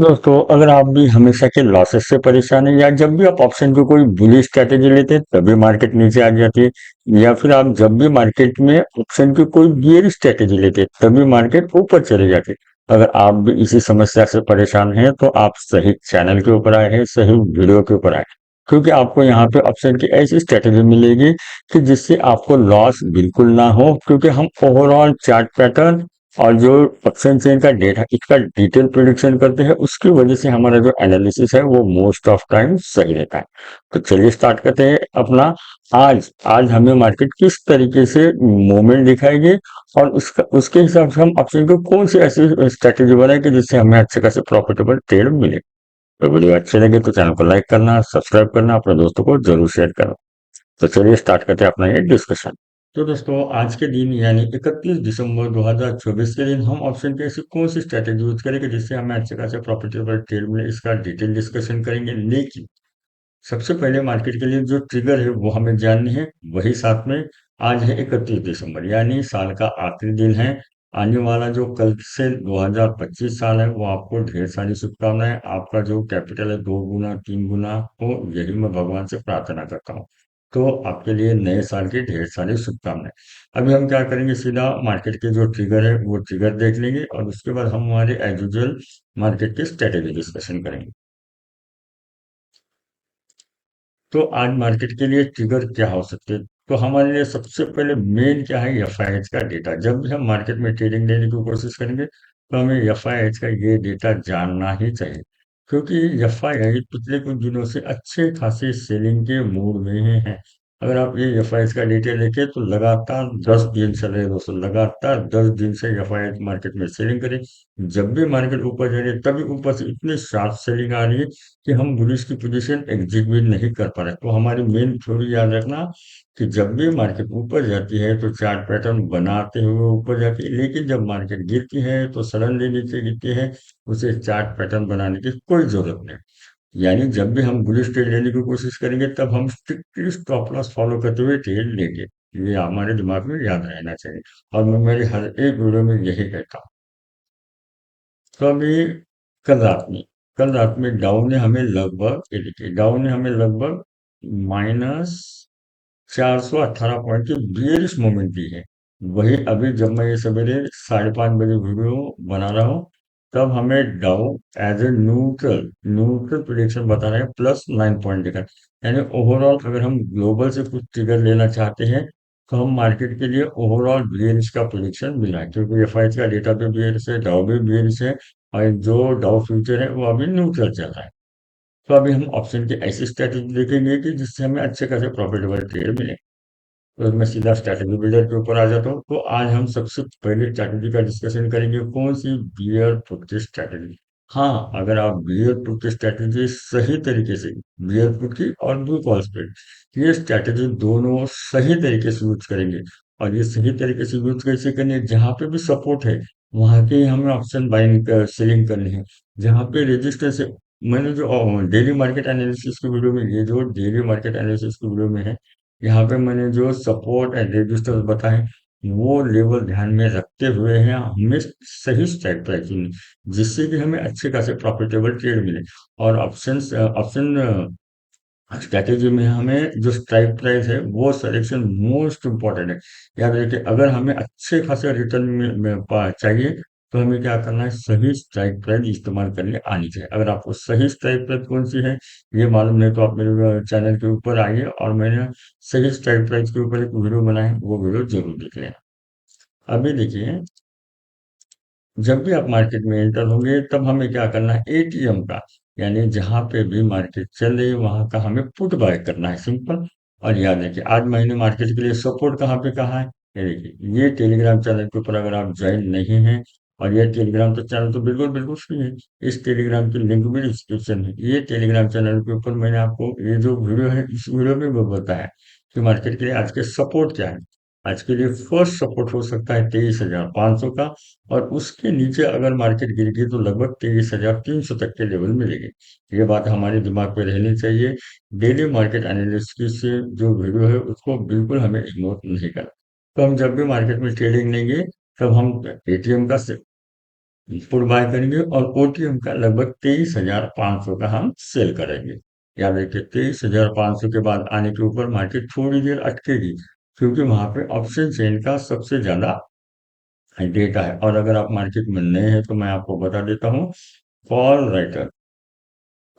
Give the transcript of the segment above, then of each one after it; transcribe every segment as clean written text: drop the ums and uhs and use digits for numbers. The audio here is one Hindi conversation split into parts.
दोस्तों, अगर आप भी हमेशा के लॉसेस से परेशान हैं या जब भी आप ऑप्शन की कोई बुलिश स्ट्रैटेजी लेते हैं तभी मार्केट नीचे आ जाती है, या फिर आप जब भी मार्केट में ऑप्शन की कोई बियरिश स्ट्रैटेजी लेते हैं तभी मार्केट ऊपर चले जाते हैं। अगर आप भी इसी समस्या से परेशान हैं तो आप सही चैनल के ऊपर आए हैं, सही वीडियो के ऊपर आए हैं। क्योंकि आपको यहाँ पे ऑप्शन की ऐसी स्ट्रैटेजी मिलेगी कि जिससे आपको लॉस बिल्कुल ना हो, क्योंकि हम ओवरऑल चार्ट पैटर्न और जो ऑप्शन चेन का डेटा इसका डिटेल प्रिडिक्शन करते हैं, उसकी वजह से हमारा जो एनालिसिस है वो मोस्ट ऑफ टाइम सही रहता है। तो चलिए स्टार्ट करते हैं अपना। आज आज हमें मार्केट किस तरीके से मूवमेंट दिखाएगी और उसका उसके हिसाब से हम ऑप्शन को कौन सी ऐसी स्ट्रेटेजी बनाएंगे जिससे हमें अच्छे खासे प्रॉफिटेबल ट्रेड मिले। तो वीडियो अच्छे लगे तो चैनल को लाइक करना, सब्सक्राइब करना, अपने दोस्तों को जरूर शेयर करना। तो चलिए स्टार्ट करते हैं अपना ये डिस्कशन। तो दोस्तों, आज के दिन यानी 31 दिसंबर 2024 के दिन हम ऑप्शन की ऐसी कौन सी स्ट्रैटेजी यूज करेंगे जिससे हमें अच्छे खासे प्रॉफिटेबल ट्रेड मिले, इसका डिटेल डिस्कशन करेंगे। लेकिन सबसे पहले मार्केट के लिए जो ट्रिगर है वो हमें जाननी है। वही साथ में आज है 31 दिसंबर, यानी साल का आखिरी दिन है। आने वाला जो कल से 2025 साल है वो आपको ढेर सारी शुभकामनाएं। आपका जो कैपिटल है दो गुना तीन गुना हो, यही मैं भगवान से प्रार्थना करता हूँ। तो आपके लिए नए साल की ढेर सारी शुभकामनाएं। अभी हम क्या करेंगे, सीधा मार्केट के जो ट्रिगर है वो ट्रिगर देख लेंगे और उसके बाद हम हमारे एज यूजुअल मार्केट की स्ट्रेटेजी डिस्कशन करेंगे। तो आज मार्केट के लिए ट्रिगर क्या हो सकते हैं? तो हमारे लिए सबसे पहले मेन क्या है, एफआईएच का डेटा। जब भी हम मार्केट में ट्रेडिंग लेने की कोशिश करेंगे तो हमें एफआईएच का ये डेटा जानना ही चाहिए, क्योंकि एफआईएच पिछले कुछ दिनों से अच्छे खासे सेलिंग के मूड में है। अगर आप ये एफआईएच का डेटा देखें तो लगातार 10 दिन चल रहे दोस्तों, लगातार 10 दिन से एफआईएच मार्केट में सेलिंग करे। जब भी मार्केट ऊपर जा रही है तभी ऊपर से इतनी शार्प सेलिंग आ रही है कि हम बुलिश की पोजीशन एग्जीक्यूट नहीं कर पा रहे। तो हमारी मेन थ्योरी याद रखना कि जब भी मार्केट ऊपर जाती है तो चार्ट पैटर्न बनाते हुए ऊपर जाती है, लेकिन जब मार्केट गिरती है तो सडनली नीचे गिरती है, उसे चार्ट पैटर्न बनाने की कोई जरूरत नहीं। यानी जब भी हम बुलिश ट्रेड लेने की कोशिश करेंगे तब हम स्ट्रिक्टली स्टॉप लॉस फॉलो करते हुए ट्रेड लेंगे। ये हमारे दिमाग में याद रहना चाहिए और मैं मेरे हर एक वीडियो में यही कहता हूँ। तो अभी कल रात में कल रात में डाउ ने हमें लगभग, ये देखिए, डाउ ने हमें लगभग -418 पॉइंट की बियरिश मोमेंट दी है। वही अभी जब मैं ये सवेरे 5:30 बजे वीडियो बना रहा हूँ तब हमें Dow as a neutral neutral prediction बता रहे हैं, +9 पॉइंट देकर। यानी ओवरऑल अगर हम ग्लोबल से कुछ ट्रिगर लेना चाहते हैं तो हम मार्केट के लिए ओवरऑल बियरिश का प्रिडिक्शन मिला है, क्योंकि एफआईएच का डेटा भी बियरिश है, डाउ भी बियरिश है और जो डाउ फ्यूचर है वो अभी न्यूट्रल चल रहा है। तो अभी हम ऑप्शन की ऐसी स्ट्रैटेजी देखेंगे कि जिससे हमें अच्छे खासे प्रॉफिटेबल ट्रेड मिले। तो मैं सीधा स्ट्रैटेजी बिल्डर के ऊपर आ जाता हूँ। तो आज हम सबसे पहले स्ट्रैटेजी का डिस्कशन करेंगे, कौन सी, बियर पुट की स्ट्रैटेजी। हाँ, अगर आप बियर पुट की स्ट्रैटेजी सही तरीके से, बियर पुट की और ब्लू कॉल स्प्रेड, ये स्ट्रैटेजी दोनों सही तरीके से यूज करेंगे। और ये सही तरीके से यूज कैसे करनी है, जहाँ पे भी सपोर्ट है वहां के हमें ऑप्शन बाइंग सेलिंग करनी है। जहाँ पे रेजिस्टेंस है, मैंने जो डेली मार्केट एनालिसिस की वीडियो में, ये जो डेली मार्केट एनालिसिस की वीडियो में है, यहाँ पे मैंने जो सपोर्ट एंड रेजिस्टेंस बताए वो लेवल ध्यान में रखते हुए हैं हमें सही स्ट्राइक प्राइस चुननी, जिससे कि हमें अच्छे खासे प्रॉफिटेबल ट्रेड मिले। और ऑप्शन ऑप्शन स्ट्रैटेजी में हमें जो स्ट्राइक प्राइस है वो सिलेक्शन मोस्ट इम्पॉर्टेंट है। याद रखिए, अगर हमें अच्छे खासे रिटर्न चाहिए तो हमें क्या करना है, सही स्ट्राइक प्राइस इस्तेमाल करने आनी चाहिए। अगर आपको सही स्ट्राइक प्राइस कौन सी है ये मालूम नहीं तो आप मेरे चैनल के ऊपर आइए और मैंने सही स्ट्राइक प्राइस के ऊपर एक वीडियो बनाया है, वो वीडियो जरूर देख लेना। अभी देखिए, जब भी आप मार्केट में एंटर होंगे तब हमें क्या करना है, एटीएम का, यानी जहां पे भी मार्केट चले वहां का हमें पुट बाय करना है, सिंपल। और याद रखिए, आज मैंने मार्केट के लिए सपोर्ट कहाँ पे कहा है, ये देखिए, ये टेलीग्राम चैनल के ऊपर अगर आप ज्वाइन नहीं है, और ये टेलीग्राम तो चैनल तो बिल्कुल बिल्कुल फ्री है, इस टेलीग्राम की लिंक भी डिस्क्रिप्शन है। ये टेलीग्राम चैनल के ऊपर मैंने आपको ये जो वीडियो है इस वीडियो में वो बताया कि मार्केट के लिए आज के सपोर्ट क्या है। आज के लिए फर्स्ट सपोर्ट हो सकता है 23,500 का, और उसके नीचे अगर मार्केट गिर गई तो लगभग 23,300 तक के लेवल मिलेंगे। ये बात हमारे दिमाग पे रहनी चाहिए। डेली मार्केट एनालिसिस से जो वीडियो है उसको बिल्कुल हमें इग्नोर नहीं करना। तो हम जब भी मार्केट में ट्रेडिंग लेंगे तब हम एटीएम का पुट बाय करेंगे और ओटीएम का लगभग 23,500 का हम सेल करेंगे। याद रखिए 23,500 के बाद आने के ऊपर मार्केट थोड़ी देर अटकेगी, क्योंकि वहां पे ऑप्शन चेन का सबसे ज्यादा डेटा है। और अगर आप मार्केट में नए हैं तो मैं आपको बता देता हूँ, call writer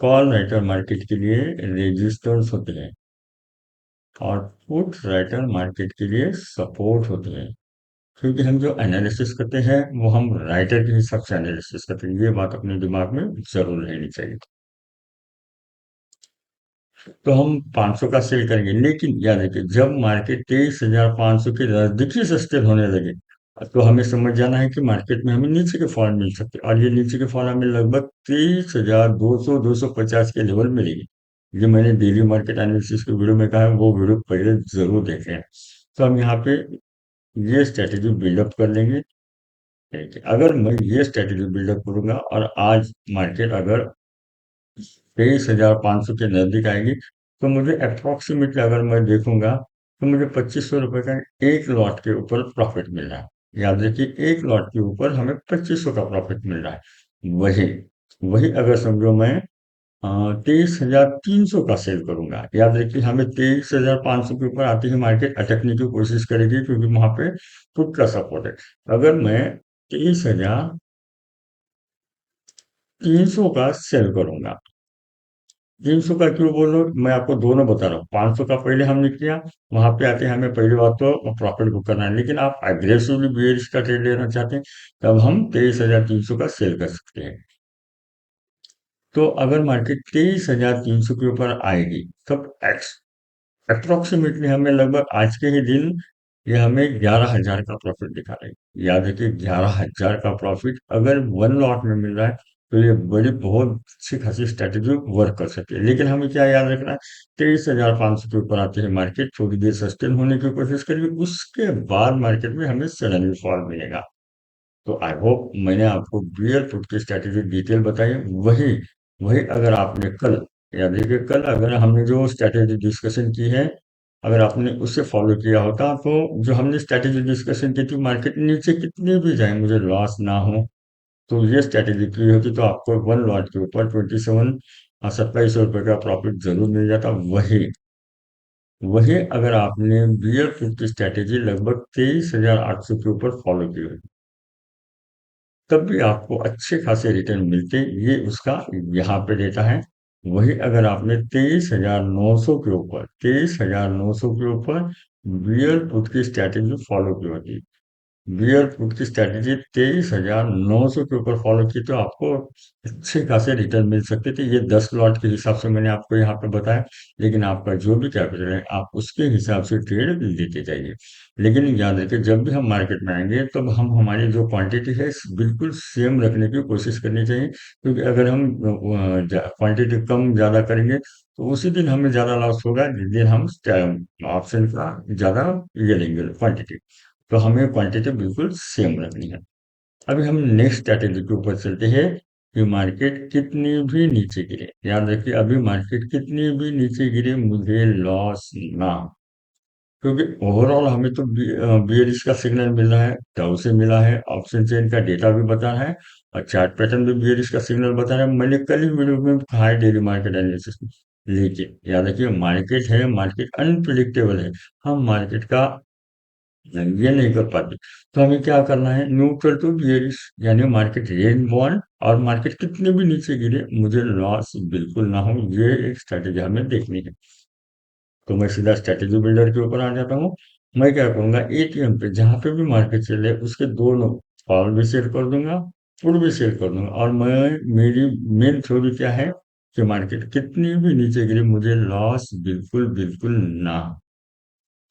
call writer market के लिए रेजिस्टेंस होते हैं और पुट राइटर मार्केट के लिए सपोर्ट होते हैं। क्योंकि हम जो एनालिसिस करते हैं वो हम राइटर के हिसाब से एनालिसिस करते हैं, ये बात अपने दिमाग में जरूर रहनी चाहिए। तो हम 500 का सेल करेंगे, लेकिन याद रखिए जब मार्केट 23,500 के नजदीकी सस्टेन होने लगे, तो हमें समझ जाना है कि मार्केट में हमें नीचे के फॉल मिल सकते हैं, और ये नीचे के फॉल हमें लगभग 23,200 250 के लेवल मिलेगी। ये मैंने डेली मार्केट एनालिसिस के वीडियो में कहा है, वो वीडियो पहले जरूर देखें। तो हम यहाँ पे ये स्ट्रेटेजी बिल्डअप कर लेंगे। ठीक है, अगर मैं ये स्ट्रेटेजी बिल्डअप करूंगा और आज मार्केट अगर 23,500 के नजदीक आएगी, तो मुझे अप्रोक्सीमेटली अगर मैं देखूंगा तो मुझे 2500 रुपए का एक लॉट के ऊपर प्रॉफिट मिल रहा है। याद रखिए एक लॉट के ऊपर हमें 2500 का प्रॉफिट मिल रहा है। वही वही अगर समझो मैं 23,300 का सेल करूंगा, याद रखिए हमें 23,500 के ऊपर आते ही मार्केट अटकने की कोशिश करेगी, क्योंकि वहां पे पुट का सपोर्ट है। अगर मैं 23,300 का सेल करूंगा, 300 का क्यों बोल रहा हूँ, मैं आपको दोनों बता रहा हूँ। 500 का पहले हमने किया, वहां पे आते हमें पहली बात तो प्रॉफिट बुक करना है, लेकिन आप एग्रेसिवली बेयरिश का ट्रेड लेना चाहते हैं, तब हम 23,300 का सेल कर सकते हैं। तो अगर मार्केट 23,300 के ऊपर आएगी, तब अप्रोक्सीमेटली हमें लगभग आज के ही दिन ये हमें 11,000 का प्रॉफिट दिखा रही है। याद रखिए 11,000 का प्रॉफिट अगर वन लॉट में मिल रहा है, तो ये बड़ी बहुत अच्छी खासी स्ट्रेटेजी वर्क कर सकती है। लेकिन हमें क्या याद रखना है, 23,500 के ऊपर आते हैं मार्केट थोड़ी देर सस्टेन होने की कोशिश करेगी, उसके बाद मार्केट में हमें सडनली फॉल मिलेगा। तो आई होप मैंने आपको बियर पुट की स्ट्रैटेजी डिटेल बताई। वही वही अगर आपने कल, या देखिए कल अगर हमने जो स्ट्रैटेजी डिस्कशन की है, अगर आपने उससे फॉलो किया होता, तो जो हमने स्ट्रैटेजी डिस्कशन की थी मार्केट नीचे कितनी भी जाए मुझे लॉस ना हो, तो ये स्ट्रैटेजी की होती, तो आपको वन लॉट के ऊपर 27,000 का प्रॉफिट जरूर मिल जाता। वही वही अगर आपने बियर पुट की स्ट्रैटेजी लगभग 23,800 के ऊपर फॉलो की होती, तब भी आपको अच्छे खासे रिटर्न मिलते, ये उसका यहाँ पे डेटा है। वही अगर आपने 23,900 के ऊपर 23,900 के ऊपर बियर पुट की स्ट्रैटेजी फॉलो की होती, बियर पुट की स्ट्रैटेजी 23,900 के ऊपर फॉलो की, तो आपको अच्छे खासे रिटर्न मिल सकते थे। ये 10 लॉट के हिसाब से मैंने आपको यहाँ पे बताया, लेकिन आपका जो भी कैपिटल है आप उसके हिसाब से ट्रेड लेते जाइए। लेकिन याद रखिए जब भी हम मार्केट में आएंगे, तब हम हमारी जो क्वांटिटी है बिल्कुल सेम रखने की कोशिश करनी चाहिए, क्योंकि अगर हम क्वांटिटी कम ज्यादा करेंगे, तो उसी दिन हमें ज्यादा लॉस होगा जिस दिन हम ऑप्शन का ज्यादा ये लेंगे क्वांटिटी। तो हमें क्वांटिटी बिल्कुल सेम रखनी है। अभी हम नेक्स्ट स्ट्रैटेजी के ऊपर चलते हैं कि मार्केट कितनी भी नीचे गिरे, याद रखिए अभी मार्केट कितनी भी नीचे गिरे मुझे लॉस ना हो। क्योंकि ओवरऑल हमें तो बियरिश का सिग्नल मिल रहा है, डाउ से मिला है, ऑप्शन चेन का डेटा भी बता रहा है, और चार्ट पैटर्न भी बियरिश का सिग्नल बता रहा है। मैंने कल ही वीडियो में कहा है डेली मार्केट एनालिसिस में। लेकिन याद रखिए मार्केट है, मार्केट अनप्रिडिक्टेबल है, हम मार्केट का ये नहीं कर पाते। तो हमें क्या करना है, न्यूट्रल टू बियरिश, यानी मार्केट रेंज बॉन्ड, और मार्केट कितने भी नीचे गिरे मुझे लॉस बिल्कुल ना हो, ये एक स्ट्रैटेजी हमें देखनी है। तो मैं सीधा स्ट्रैटेजी बिल्डर के ऊपर आ जाता हूँ। मैं क्या करूंगा, एटीएम पे जहां पे भी मार्केट चले उसके दोनों कॉल भी सेल कर दूंगा, पुट भी सेल कर दूंगा। और मैं मेरी मेन थ्योरी क्या है कि मार्केट कितनी भी नीचे गिरे मुझे लॉस बिल्कुल बिल्कुल ना हो।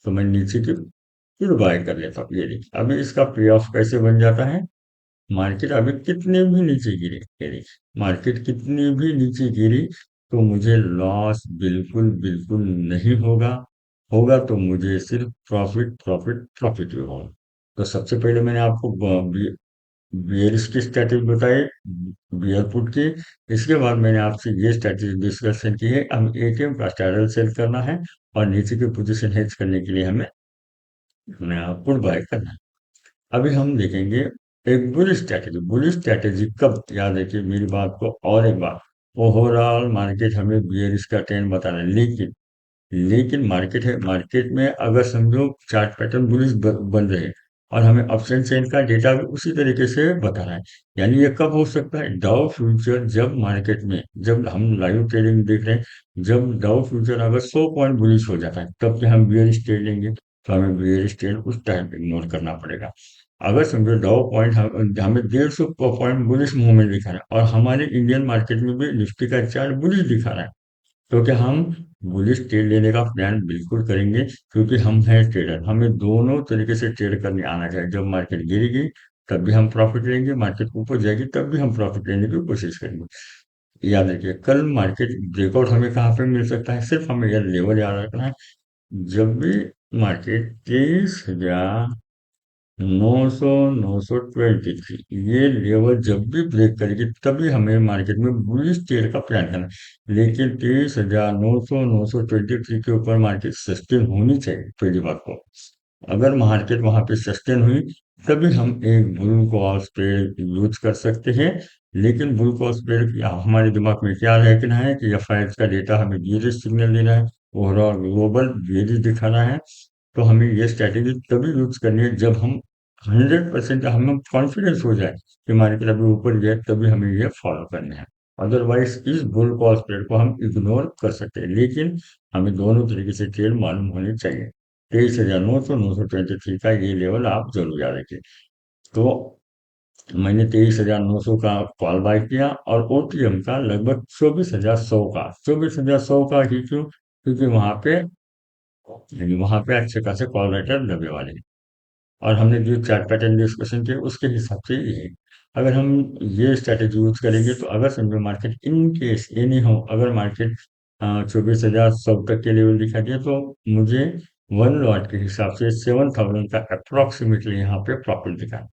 तो मैं नीचे की फिर बाय कर लेता हूँ। ये देखिए अभी इसका पे ऑफ कैसे बन जाता है, मार्केट अभी कितने भी नीचे गिरे, ये देखिए मार्केट कितनी भी नीचे गिरी, तो मुझे लॉस बिल्कुल बिल्कुल नहीं होगा। होगा तो मुझे सिर्फ प्रॉफिट प्रॉफिट प्रॉफिट ही होगा। तो सबसे पहले मैंने आपको बियरिश की स्ट्रैटेजी बताई, बियर पुट की। इसके बाद मैंने आपसे ये स्ट्रैटेजी डिस्कशन की है, हम एटीएम का स्ट्रैडल सेल करना है, और नीचे की पोजीशन हेज करने के लिए हमें पुट बाय करना है। अभी हम देखेंगे बुलिश स्ट्रैटेजी कब, याद रखिए मेरी बात को, और एक बार, ओवरऑल मार्केट हमें बियरिश का ट्रेंड बता रहा है, लेकिन मार्केट है, मार्केट में अगर समझो चार्ट पैटर्न बुलिश बन रहे हैं और हमें अपसेंट चेन का डेटा भी उसी तरीके से बता रहा है, यानी ये कब हो सकता है, डाउ फ्यूचर जब मार्केट में, जब हम लाइव ट्रेडिंग देख रहे हैं, जब डाउ फ्यूचर अगर 100 पॉइंट बुलिश हो जाता है तब कि हम बियरिश ट्रेड लेंगे, तो हमें बियरिश ट्रेड उस टाइम इग्नोर करना पड़ेगा। अगर समझो डाउ पॉइंट हमें 150 पॉइंट बुलिश मूवमेंट दिखा रहा है और हमारे इंडियन मार्केट में भी निफ्टी का चार्ट बुलिश दिखा रहा है, तो क्या हम बुलिश ट्रेड लेने का प्लान बिल्कुल करेंगे, क्योंकि हम हैं ट्रेडर, हमें दोनों तरीके से ट्रेड करने आना चाहिए। जब मार्केट गिरेगी तब भी हम प्रॉफिट लेंगे, मार्केट ऊपर जाएगी तब भी हम प्रॉफिट लेने की कोशिश करेंगे। याद रखिए कल मार्केट ब्रेकआउट हमें कहाँ पे मिल सकता है, सिर्फ हमें यह लेवल याद रखना है, जब भी मार्केट 23,900, 923 ये लेवल जब भी ब्रेक करेगी तभी हमें मार्केट में बुलिश ट्रेड का प्लान करना है। लेकिन 23,900, 923 के ऊपर मार्केट सस्टेन होनी चाहिए, पहली बात को। अगर मार्केट वहां पे सस्टेन हुई तभी हम एक बुल कॉल स्प्रेड यूज कर सकते हैं। लेकिन बुल कॉल स्प्रेड हमारे दिमाग में क्या रहना है कि एफ का डेटा हमें बेरिश सिग्नल देना है, ओवरऑल ग्लोबल बेरिश दिखाना है, तो हमें ये स्ट्रैटेजी तभी यूज करनी है जब हम 100% हमें कॉन्फिडेंस हो जाए कि मार्केट अभी ऊपर गया, तभी हमें ये फॉलो करना है। अदरवाइज इस बुल कॉल स्प्रेड को हम इग्नोर कर सकते हैं, लेकिन हमें दोनों तरीके से ट्रेड मालूम होनी चाहिए। 23,900, 923 का ये लेवल आप जरूर याद रखिए। तो मैंने 23,900 का कॉल बाय किया और ओटीएम का लगभग 24,100 का, 24,100 का ही क्यों, क्योंकि वहां पे अच्छे खासे कॉल राइटर लगे वाले हैं। और हमने जो चार्ट पैटर्न डिस्कशन किया उसके हिसाब से ये है। अगर हम ये स्ट्रैटेजी यूज करेंगे तो अगर समझो मार्केट इन केस ये नहीं हो, अगर मार्केट 24,100 तक के लेवल दिखा दिया, तो मुझे वन लॉट के हिसाब से 7,000 का अप्रोक्सीमेटली यहाँ पे प्रॉफिट दिखा।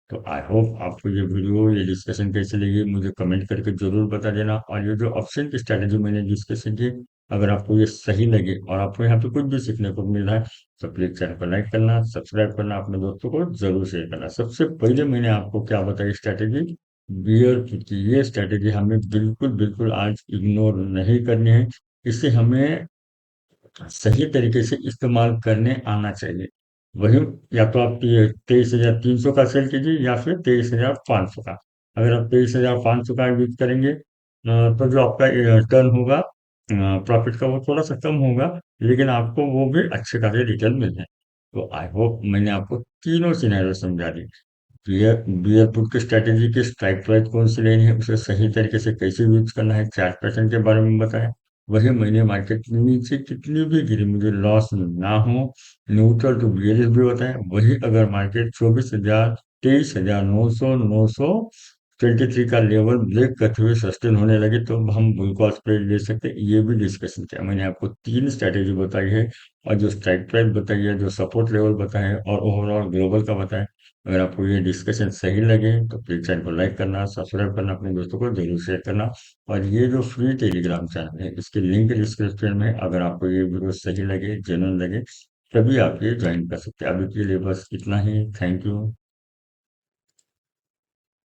तो आई होप आपको ये वीडियो, ये डिस्कशन कैसी लगी मुझे कमेंट करके जरूर बता देना। और ये जो ऑप्शन की स्ट्रैटेजी मैंने डिस्कशन की, अगर आपको ये सही लगे और आपको यहाँ पे कुछ भी सीखने को मिल रहा है, तो प्लीज चैनल को लाइक करना, सब्सक्राइब करना, अपने दोस्तों को जरूर शेयर करना। सबसे पहले मैंने आपको क्या बताई स्ट्रैटेजी, बियर की ये स्ट्रैटेजी हमें बिल्कुल बिल्कुल आज इग्नोर नहीं करनी है, इससे हमें सही तरीके से इस्तेमाल करने आना चाहिए। वही, या तो आप 23,300 का सेल कीजिए या फिर 23,500 का। अगर आप 23,500 का यूज करेंगे तो जो आपका टर्न होगा प्रॉफिट का, वो थोड़ा सा कम होगा, लेकिन आपको वो भी अच्छे खासे रिटर्न मिल जाए। तो आई होप मैंने आपको तीनों सिनेरियो समझा दी। बियर पुट की स्ट्रैटेजी की स्ट्राइक प्राइस कौन सी लेनी है, उसे सही तरीके से कैसे यूज करना है, चार्ट पैटर्न के बारे में बताया। वही मैंने मार्केट नीचे कितनी भी गिरी मुझे लॉस ना हो, न्यूट्रल टू बियरिश भी बताया। वही अगर मार्केट 24,000, 23,000, 900, 923 का लेवल ब्रेक करते हुए सस्टेन होने लगे तो हम बुल कॉल स्प्रेड ले सकते हैं। ये भी डिस्कशन किया मैंने, आपको तीन स्ट्रैटेजी बताई है, और जो स्ट्राइक प्राइस बताई है, जो सपोर्ट लेवल बताया है, और ओवरऑल ग्लोबल का बताया। अगर आपको ये डिस्कशन सही लगे तो प्लीज चैनल को लाइक करना, सब्सक्राइब करना, अपने दोस्तों को जरूर शेयर करना। और ये जो फ्री टेलीग्राम चैनल है इसकी लिंक डिस्क्रिप्शन में है। अगर आपको ये वीडियो सही लगे, जेन्युइन लगे, तभी आप ये ज्वाइन कर सकते हैं। अभी के लिए बस इतना ही। Thank you.